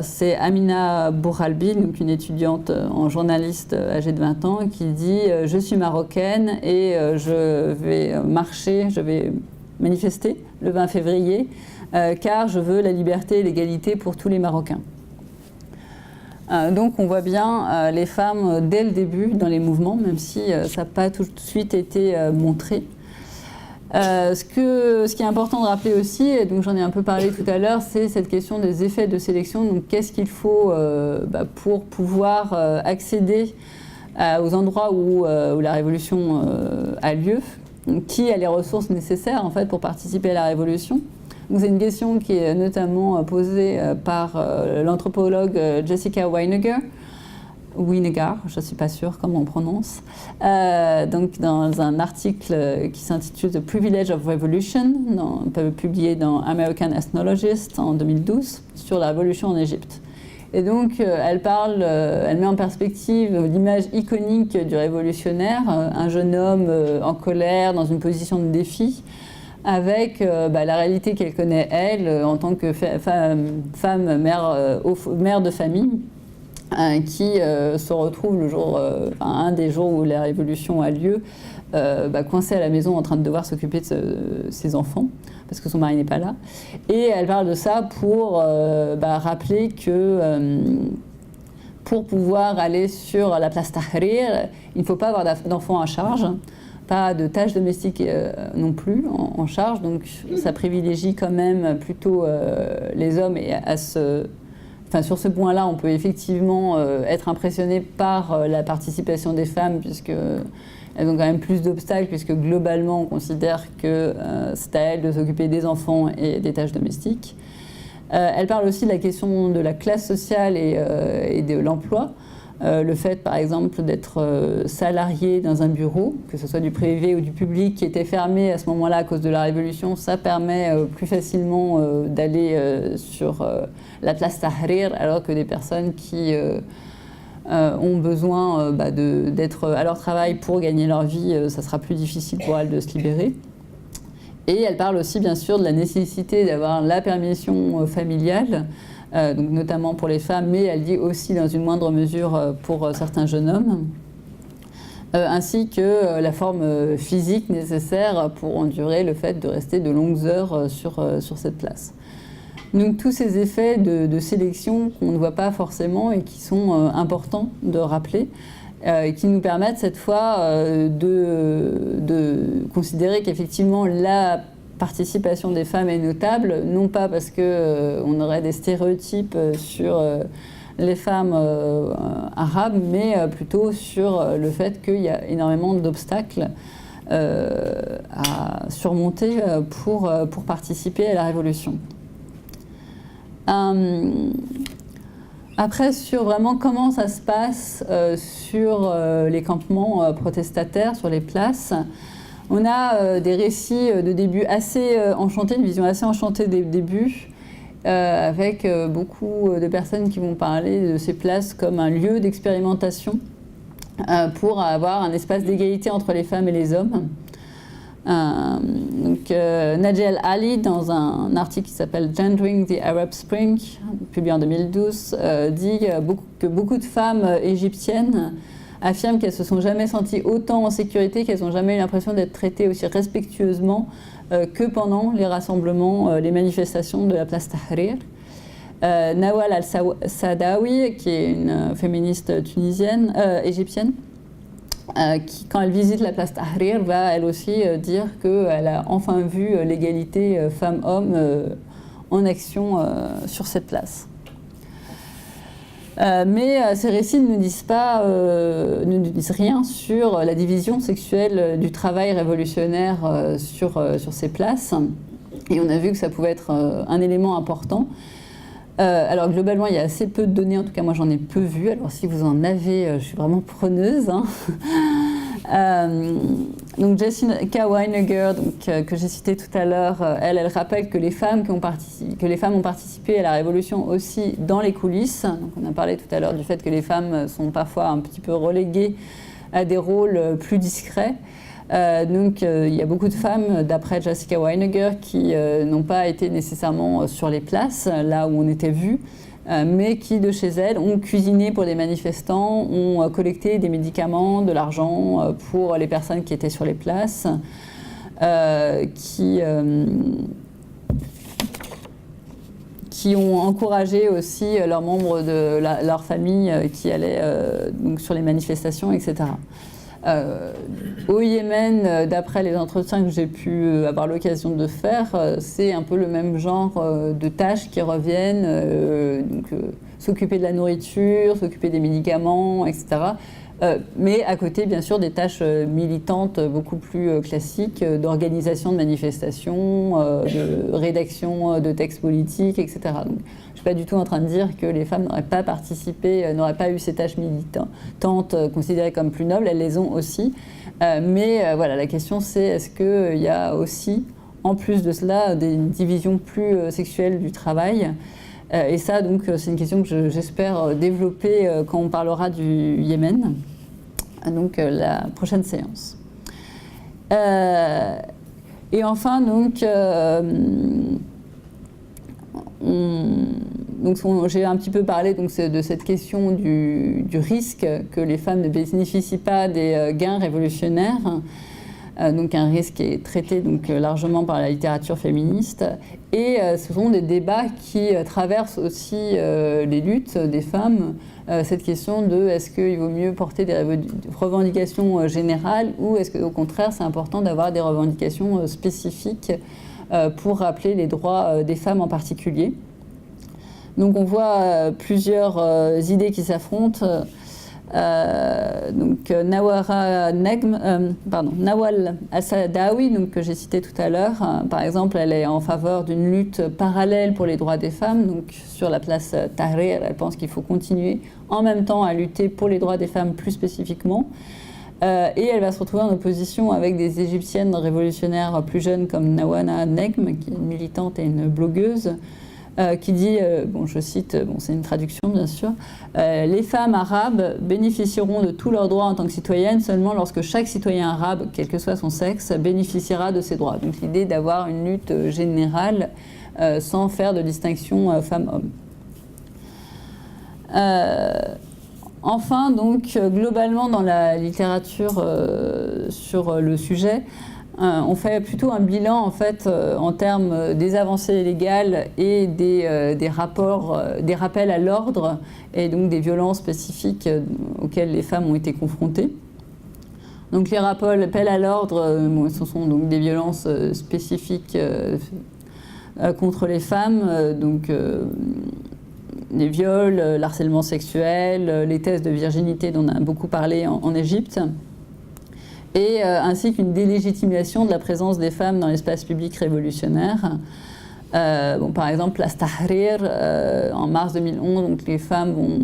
c'est Amina Bouralbi, donc une étudiante en journaliste âgée de 20 ans, qui dit « Je suis marocaine et je vais marcher, je vais manifester le 20 février car je veux la liberté et l'égalité pour tous les Marocains ». Donc on voit bien les femmes dès le début dans les mouvements, même si ça n'a pas tout de suite été montré. Ce qui est important de rappeler aussi, et donc j'en ai un peu parlé tout à l'heure, c'est cette question des effets de sélection. Donc qu'est-ce qu'il faut pour pouvoir accéder aux endroits où la révolution a lieu, donc, qui a les ressources nécessaires en fait pour participer à la révolution. C'est une question qui est notamment posée par l'anthropologue Jessica Winegar, je ne suis pas sûre comment on prononce, donc dans un article qui s'intitule « The Privilege of Revolution », publié dans American Ethnologist en 2012, sur la révolution en Égypte. Et donc, elle met en perspective l'image iconique du révolutionnaire, un jeune homme en colère, dans une position de défi, avec la réalité qu'elle connaît, elle, en tant que femme mère de famille, qui se retrouve un des jours où la révolution a lieu, coincée à la maison en train de devoir s'occuper de ses enfants, parce que son mari n'est pas là. Et elle parle de ça pour rappeler que pour pouvoir aller sur la place Tahrir, il ne faut pas avoir d'enfants à charge, pas de tâches domestiques non plus en charge, donc ça privilégie quand même plutôt les hommes. Et sur ce point-là, on peut effectivement être impressionné par la participation des femmes, puisqu'elles ont quand même plus d'obstacles, puisque globalement on considère que c'est à elles de s'occuper des enfants et des tâches domestiques. Elle parle aussi de la question de la classe sociale et de l'emploi. Le fait, par exemple, d'être salarié dans un bureau, que ce soit du privé ou du public, qui était fermé à ce moment-là à cause de la Révolution, ça permet plus facilement d'aller sur la place Tahrir, alors que des personnes qui ont besoin d'être à leur travail pour gagner leur vie, ça sera plus difficile pour elles de se libérer. Et elle parle aussi, bien sûr, de la nécessité d'avoir la permission familiale, donc notamment pour les femmes, mais elle dit aussi dans une moindre mesure pour certains jeunes hommes, ainsi que la forme physique nécessaire pour endurer le fait de rester de longues heures sur cette place. Donc tous ces effets de sélection qu'on ne voit pas forcément et qui sont importants de rappeler, qui nous permettent cette fois de considérer qu'effectivement la participation des femmes est notable, non pas parce qu'on aurait des stéréotypes sur les femmes arabes, mais plutôt sur le fait qu'il y a énormément d'obstacles à surmonter pour participer à la révolution. Après, sur vraiment comment ça se passe sur les campements protestataires, sur les places, on a des récits de début assez enchantés, une vision assez enchantée des débuts, avec beaucoup de personnes qui vont parler de ces places comme un lieu d'expérimentation pour avoir un espace d'égalité entre les femmes et les hommes. Nadia El Ali, dans un article qui s'appelle Gendering the Arab Spring, publié en 2012, dit que beaucoup de femmes égyptiennes affirment qu'elles ne se sont jamais senties autant en sécurité, qu'elles n'ont jamais eu l'impression d'être traitées aussi respectueusement que pendant les rassemblements, les manifestations de la place Tahrir. Nawal Al-Sadawi, qui est une féministe égyptienne, qui, quand elle visite la place Tahrir, va elle aussi dire qu'elle a enfin vu l'égalité femmes-hommes en action sur cette place. Mais ces récits ne disent rien sur la division sexuelle du travail révolutionnaire sur ces places. Et on a vu que ça pouvait être un élément important. Alors globalement, il y a assez peu de données, en tout cas moi j'en ai peu vu. Alors si vous en avez, je suis vraiment preneuse. Donc Jessica Winegar, que j'ai citée tout à l'heure, elle rappelle que les femmes ont participé à la révolution aussi dans les coulisses. Donc on a parlé tout à l'heure du fait que les femmes sont parfois un petit peu reléguées à des rôles plus discrets. Donc il y a beaucoup de femmes, d'après Jessica Winegar, qui n'ont pas été nécessairement sur les places, là où on était vu, mais qui, de chez elles, ont cuisiné pour des manifestants, ont collecté des médicaments, de l'argent pour les personnes qui étaient sur les places, qui ont encouragé aussi leurs membres de leur famille qui allaient donc sur les manifestations, etc. Au Yémen, d'après les entretiens que j'ai pu avoir l'occasion de faire, c'est un peu le même genre de tâches qui reviennent, s'occuper de la nourriture, s'occuper des médicaments, etc. Mais à côté, bien sûr, des tâches militantes beaucoup plus classiques, d'organisation de manifestations, de rédaction de textes politiques, etc. Donc, je ne suis pas du tout en train de dire que les femmes n'auraient pas participé, n'auraient pas eu ces tâches militantes considérées comme plus nobles, elles les ont aussi. Mais voilà, la question c'est est-ce qu'il y a aussi, en plus de cela, des divisions plus sexuelles du travail ? Et ça, donc, c'est une question que j'espère développer quand on parlera du Yémen, donc la prochaine séance. Et enfin, donc, j'ai un petit peu parlé donc, de cette question du risque que les femmes ne bénéficient pas des gains révolutionnaires. Donc un risque qui est traité donc, largement par la littérature féministe. Et ce sont des débats qui traversent aussi les luttes des femmes. Cette question de est-ce qu'il vaut mieux porter des revendications générales ou est-ce qu'au contraire c'est important d'avoir des revendications spécifiques pour rappeler les droits des femmes en particulier. Donc on voit plusieurs idées qui s'affrontent. Nawal Asadawi, donc, que j'ai cité tout à l'heure, par exemple, elle est en faveur d'une lutte parallèle pour les droits des femmes. Donc, sur la place Tahrir, elle pense qu'il faut continuer en même temps à lutter pour les droits des femmes plus spécifiquement. Et elle va se retrouver en opposition avec des Égyptiennes révolutionnaires plus jeunes comme Nawana Negm, qui est une militante et une blogueuse, qui dit, je cite, c'est une traduction bien sûr, les femmes arabes bénéficieront de tous leurs droits en tant que citoyennes seulement lorsque chaque citoyen arabe, quel que soit son sexe, bénéficiera de ses droits. Donc l'idée d'avoir une lutte générale sans faire de distinction femmes-hommes. Enfin, donc, globalement dans la littérature sur le sujet, on fait plutôt un bilan en fait en termes des avancées légales et des rappels à l'ordre et donc des violences spécifiques auxquelles les femmes ont été confrontées. Donc les rappels à l'ordre, ce sont donc des violences spécifiques contre les femmes, donc les viols, l'harcèlement sexuel, les tests de virginité dont on a beaucoup parlé en Égypte. Et ainsi qu'une délégitimation de la présence des femmes dans l'espace public révolutionnaire. Par exemple, place Tahrir, en mars 2011, donc les femmes vont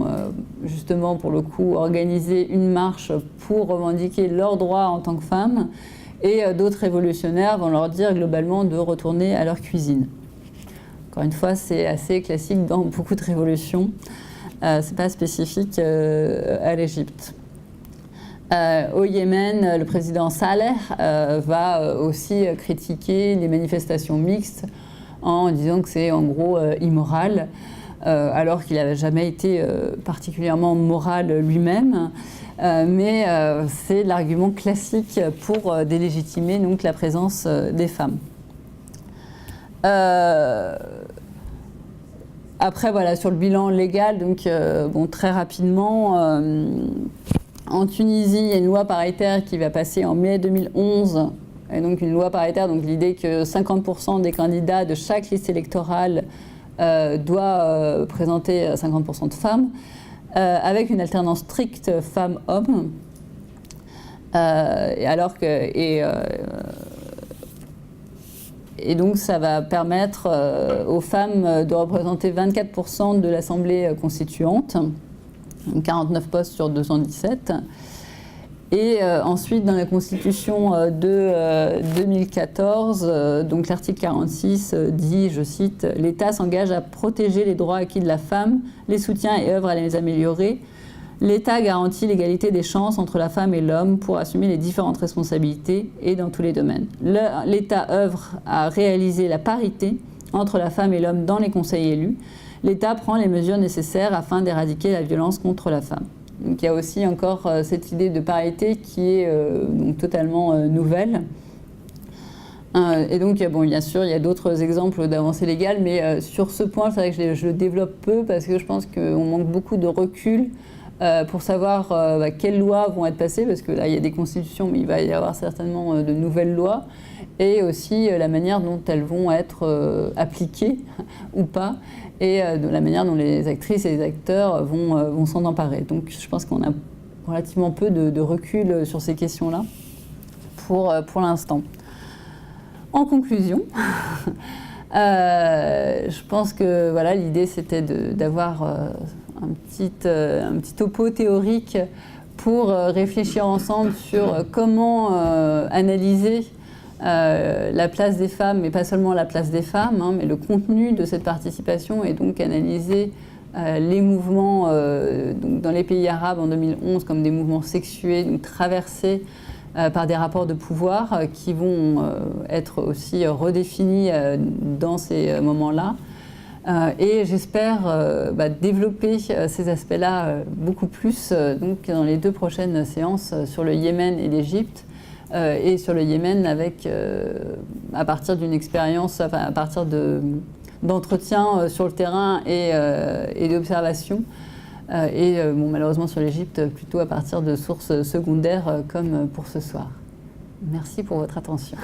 justement, pour le coup, organiser une marche pour revendiquer leurs droits en tant que femmes, et d'autres révolutionnaires vont leur dire globalement de retourner à leur cuisine. Encore une fois, c'est assez classique dans beaucoup de révolutions, c'est pas spécifique à l'Égypte. Au Yémen, le président Saleh va aussi critiquer les manifestations mixtes en disant que c'est en gros immoral, alors qu'il n'avait jamais été particulièrement moral lui-même. Mais c'est l'argument classique pour délégitimer donc, la présence des femmes. Après, voilà, sur le bilan légal, donc, très rapidement, en Tunisie, il y a une loi paritaire qui va passer en mai 2011, et donc une loi paritaire, donc l'idée que 50% des candidats de chaque liste électorale doit présenter 50% de femmes, avec une alternance stricte femmes-hommes, et donc ça va permettre aux femmes de représenter 24% de l'Assemblée constituante, 49 postes sur 217. Et ensuite, dans la Constitution de 2014, donc l'article 46 dit, je cite, « L'État s'engage à protéger les droits acquis de la femme, les soutient et œuvre à les améliorer. L'État garantit l'égalité des chances entre la femme et l'homme pour assumer les différentes responsabilités et dans tous les domaines. L'État œuvre à réaliser la parité entre la femme et l'homme dans les conseils élus. l'État prend les mesures nécessaires afin d'éradiquer la violence contre la femme. Donc il y a aussi encore cette idée de parité qui est donc totalement nouvelle. Et donc, bon, bien sûr, il y a d'autres exemples d'avancées légales, mais sur ce point, c'est vrai que je le développe peu parce que je pense qu'on manque beaucoup de recul pour savoir quelles lois vont être passées, parce que là, il y a des constitutions, mais il va y avoir certainement de nouvelles lois, et aussi la manière dont elles vont être appliquées ou pas, et de la manière dont les actrices et les acteurs vont s'en emparer. Donc, je pense qu'on a relativement peu de recul sur ces questions-là pour l'instant. En conclusion, je pense que voilà, l'idée c'était d'avoir un petit topo théorique pour réfléchir ensemble sur comment analyser la place des femmes, mais pas seulement la place des femmes, hein, mais le contenu de cette participation, et donc analyser les mouvements donc dans les pays arabes en 2011 comme des mouvements sexués, donc traversés par des rapports de pouvoir qui vont être aussi redéfinis dans ces moments-là. Et j'espère développer ces aspects-là beaucoup plus donc dans les 2 prochaines séances sur le Yémen et l'Égypte, et sur le Yémen avec, à partir d'une expérience, enfin, à partir d'entretiens sur le terrain et d'observations. Bon, malheureusement sur l'Égypte, plutôt à partir de sources secondaires comme pour ce soir. Merci pour votre attention.